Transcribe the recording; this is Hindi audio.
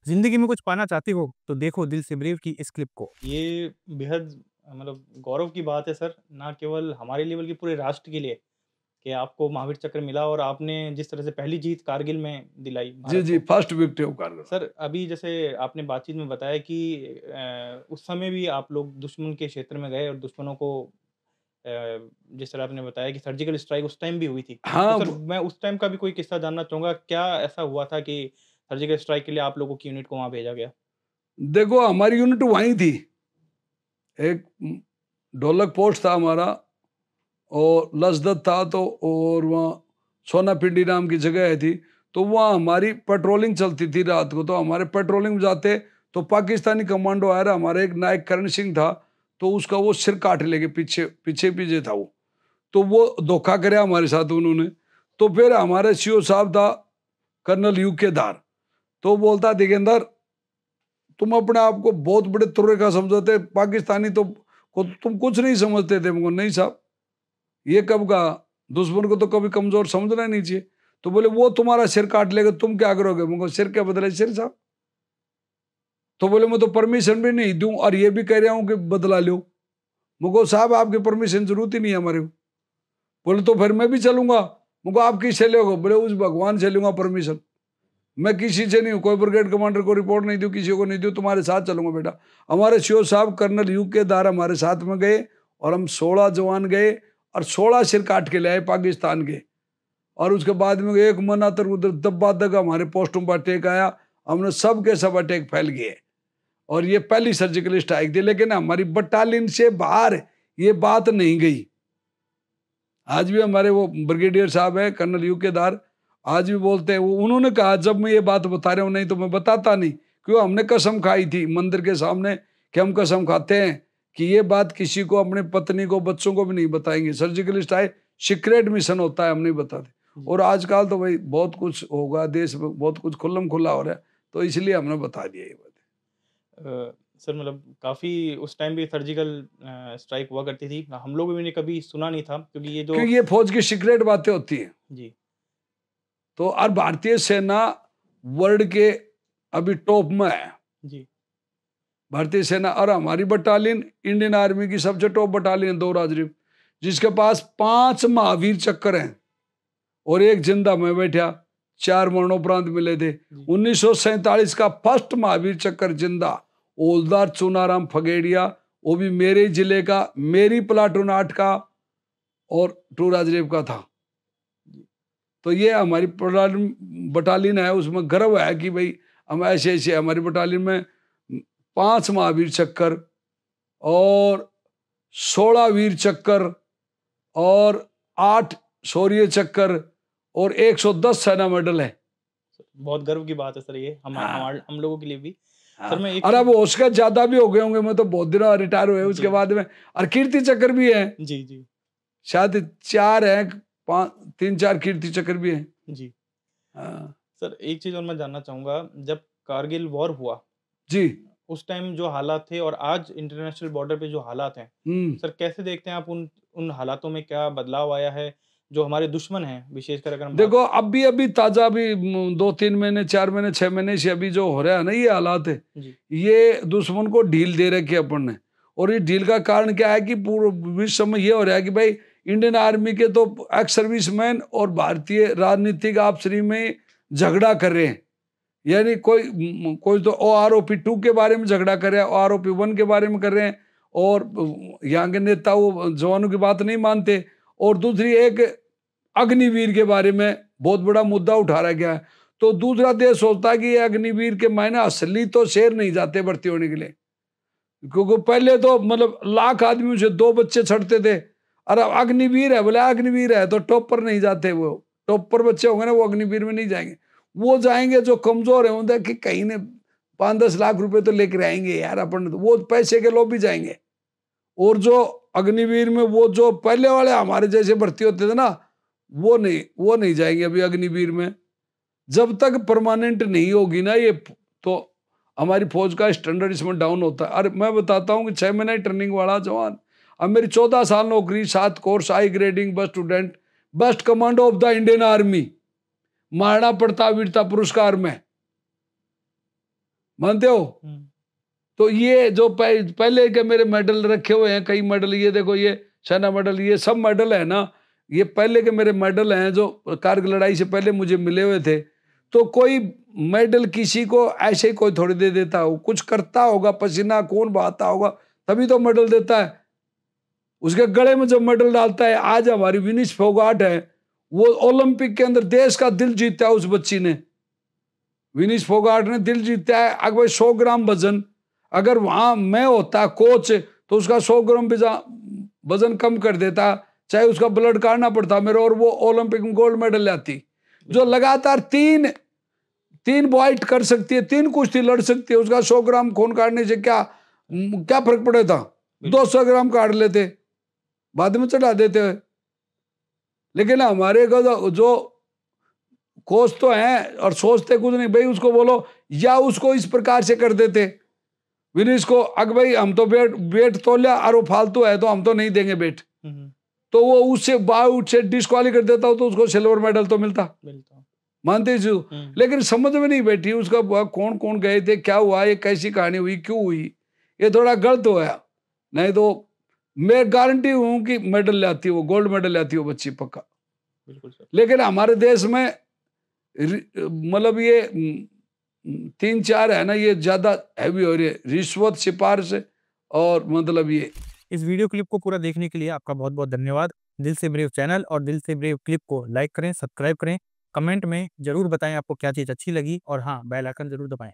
जिंदगी में कुछ पाना चाहते हो तो देखो दिल से ब्रेव की इस क्लिप को। ये बेहद मतलब गौरव की बात है सर, ना केवल हमारे लिए बल्कि पूरे राष्ट्र के लिए कि आपको महावीर चक्र मिला और आपने जिस तरह से पहली जीत कारगिल में दिलाई जी भारत जी, को। First victory of Kargil. Sir अभी जैसे आपने बातचीत में बताया कि उस समय भी आप लोग दुश्मन के क्षेत्र में गए और दुश्मनों को जिस तरह आपने बताया कि सर्जिकल स्ट्राइक उस टाइम भी हुई थी। तो हाँ सर मैं उस टाइम का भी कोई किस्सा जानना चाहूँगा, क्या ऐसा हुआ था कि सर्जिकल स्ट्राइक के लिए आप लोगों की यूनिट को वहाँ भेजा गया? देखो, हमारी यूनिट वहीं थी। एक ढोलक पोस्ट था हमारा और लसदत था, तो और वहाँ सोना पिंडी नाम की जगह थी। तो वहाँ हमारी पेट्रोलिंग चलती थी रात को। तो हमारे पेट्रोलिंग में जाते तो पाकिस्तानी कमांडो आया, हमारे एक नायक करण सिंह था, तो उसका वो सिर काट लेके पीछे पीछे पीछे था वो। तो वो धोखा करे हमारे साथ उन्होंने। तो फिर हमारे सीओ साहब था कर्नल यूकेदार, तो बोलता दिगेंदर तुम अपने आप को बहुत बड़े तुर्रे का समझते, पाकिस्तानी तो को तुम कुछ नहीं समझते थे। मुझको नहीं साहब, ये कब कहा, दुश्मन को तो कभी कमजोर समझना नहीं चाहिए। तो बोले वो तुम्हारा सिर काट लेगा, तुम क्या करोगे? मुझको सिर के बदले सिर साहब। तो बोले मैं तो परमिशन भी नहीं दूं और ये भी कह रहा हूं कि बदला लो। मुझको साहब आपकी परमिशन जरूरत ही नहीं है हमारे को। बोले तो फिर मैं भी चलूंगा। मुझको आप किससे लोगे? बोले उस भगवान से लूंगा परमिशन, मैं किसी से नहीं हूँ, कोई ब्रिगेड कमांडर को रिपोर्ट नहीं दूँ, किसी को नहीं दूँ, तुम्हारे साथ चलूंगा बेटा। हमारे सीओ साहब कर्नल यू के दार हमारे साथ में गए और हम 16 जवान गए और 16 सिर काट के ले आए पाकिस्तान के। और उसके बाद में एक मना तक उधर दब्बा तक हमारे पोस्टों पर अटैक आया, हमने सब के सब अटैक फैल गए। और ये पहली सर्जिकल स्ट्राइक थी, लेकिन हमारी बटालियन से बाहर ये बात नहीं गई। आज भी हमारे वो ब्रिगेडियर साहब है कर्नल यू के दार, आज भी बोलते हैं, वो उन्होंने कहा जब मैं ये बात बता रहा हूँ, नहीं तो मैं बताता नहीं, क्यों हमने कसम खाई थी मंदिर के सामने कि हम कसम खाते हैं कि ये बात किसी को, अपने पत्नी को, बच्चों को भी नहीं बताएंगे। सर्जिकल स्ट्राइक सीक्रेट मिशन होता है, हम नहीं बताते। और आजकल तो भाई बहुत कुछ होगा, देश में बहुत कुछ खुल्लम खुल्ला हो रहा है, तो इसलिए हमने बता दिया ये बात। सर मतलब काफ़ी उस टाइम भी सर्जिकल स्ट्राइक हुआ करती थी। हम लोगों ने कभी सुना नहीं था क्योंकि ये जो क्योंकि ये फौज की सीक्रेट बातें होती हैं। जी, तो और भारतीय सेना वर्ल्ड के अभी टॉप में है। जी, भारतीय सेना और हमारी बटालियन इंडियन आर्मी की सबसे टॉप बटालियन 2 राजरीफ, जिसके पास 5 महावीर चक्कर हैं और एक जिंदा में बैठा, 4 मरणोपरांत मिले थे। 1947 का फर्स्ट महावीर चक्कर जिंदा ओलदार चुनाराम फगेड़िया, वो भी मेरे जिले का, मेरी प्लाटून 8 का और 2 राजरीफ का था। तो ये हमारी बटालियन है, उसमें गर्व है कि भाई हम ऐसे ऐसे, हमारी बटालियन में 5 महावीर चक्कर और 16 वीर चक्कर और 8 शौर्य चक्कर और 110 सेना मेडल है। बहुत गर्व की बात है सर ये हम लोगों के लिए भी। सर मैं एक और अब उसका ज्यादा भी हो गए होंगे, मैं तो बहुत दिन रिटायर हुए उसके बाद में। और कीर्ति चक्र भी है, जी, जी, शायद 4 है, 3-4 कीर्ति चक्र भी है। जी। हाँ सर एक चीज़ और मैं जानना चाहूँगा, जब कारगिल वॉर हुआ, जी। उस टाइम जो हालात थे और आज इंटरनेशनल बॉर्डर पे जो हालात हैं, सर कैसे देखते हैं आप उन उन हालातों में क्या बदलाव आया है? जो हमारे दुश्मन हैं, विशेषकर अगर हम बात देखो अभी ताजा भी 2-3 महीने, 4 महीने, 6 महीने से अभी जो हो रहा है ना, ये हालात है, जी, ये दुश्मन को ढील दे रखी है अपन ने। और ये ढील का कारण क्या है कि पूरे विश्व में ये हो रहा है कि भाई इंडियन आर्मी के तो एक्स सर्विसमैन और भारतीय राजनीतिक आपसी में झगड़ा कर रहे हैं। यानी कोई तो OROP-2 के बारे में झगड़ा कर रहा है, OROP-1 के बारे में कर रहे हैं, और यहाँ के नेता वो जवानों की बात नहीं मानते। और दूसरी एक अग्निवीर के बारे में बहुत बड़ा मुद्दा उठा रहा गया है। तो दूसरा देश सोचता है कि ये अग्निवीर के मायने असली तो शेर नहीं जाते भर्ती होने के लिए, क्योंकि पहले तो मतलब लाख आदमियों से 2 बच्चे छड़ते थे। और अब अग्निवीर है, बोले अग्निवीर है तो टॉप पर नहीं जाते, वो टॉप पर बच्चे होंगे ना वो अग्निवीर में नहीं जाएंगे। वो जाएंगे जो कमजोर है, उनका कि कहीं ने 5-10 लाख रुपए तो लेकर आएंगे यार अपन, तो वो पैसे के लोग भी जाएंगे। और जो अग्निवीर में वो जो पहले वाले हमारे जैसे भर्ती होते थे ना, वो नहीं जाएंगे अभी अग्निवीर में। जब तक परमानेंट नहीं होगी ना ये, तो हमारी फौज का स्टैंडर्ड इसमें डाउन होता है। और मैं बताता हूँ कि 6 महीने ट्रेनिंग वाला जवान, अब मेरी 14 साल नौकरी, 7 course, high grading, best student, best commando of the Indian army, Maharana Pratap वीरता पुरस्कार में। मानते हो? हुँ, तो ये जो पहले के मेरे मेडल रखे हुए हैं, कई मेडल, ये देखो, ये सेना मेडल, ये सब मेडल है ना, ये पहले के मेरे मेडल हैं जो कारगिल लड़ाई से पहले मुझे मिले हुए थे। तो कोई मेडल किसी को ऐसे ही कोई थोड़ी दे देता हो, कुछ करता होगा, पसीना खून बहाता होगा, तभी तो मेडल देता है। उसके गले में जब मेडल डालता है, आज हमारी विनिश फोगाट है, वो ओलंपिक के अंदर देश का दिल जीता है। उस बच्ची ने, विनिश फोगाट ने दिल जीता है। अगर 100 ग्राम वजन, अगर वहां मैं होता कोच तो उसका 100 ग्राम वजन कम कर देता, चाहे उसका ब्लड काटना पड़ता मेरे, और वो ओलंपिक में गोल्ड मेडल लाती। जो लगातार तीन बॉइट कर सकती है, 3 कुश्ती लड़ सकती है, उसका 100 ग्राम खून काटने से क्या फर्क पड़ेगा? 200 ग्राम काट लेते, बाद में चढ़ा देते हैं। लेकिन हमारे को जो कोच तो हैं और सोचते कुछ नहीं, भाई उसको बोलो, या उसको इस प्रकार से कर देते विनिश को, अगर भाई हम तो वेट तोलिया और वो फालतू है तो हम तो नहीं देंगे वेट, तो वो उससे बाउट से डिस्क्वाली कर देता हो तो उसको सिल्वर मेडल तो मिलता। मानते जी? लेकिन समझ में नहीं बैठी उसका, कौन कौन गए थे, क्या हुआ, ये कैसी कहानी हुई, क्यों हुई, ये थोड़ा गलत हुआ। नहीं तो मैं गारंटी हूं कि मेडल लाती है वो, गोल्ड मेडल लाती है वो बच्ची पक्का। बिल्कुल सर। लेकिन हमारे देश में मतलब ये 3-4 है ना, ये ज्यादा हैवी हो रही है, रिश्वत, सिफारिश और मतलब ये। इस वीडियो क्लिप को पूरा देखने के लिए आपका बहुत बहुत धन्यवाद। दिल से ब्रेव चैनल और दिल से ब्रेव क्लिप को लाइक करें, सब्सक्राइब करें, कमेंट में जरूर बताएं आपको क्या चीज़ अच्छी लगी, और हाँ, बेल आइकन जरूर दबाएं।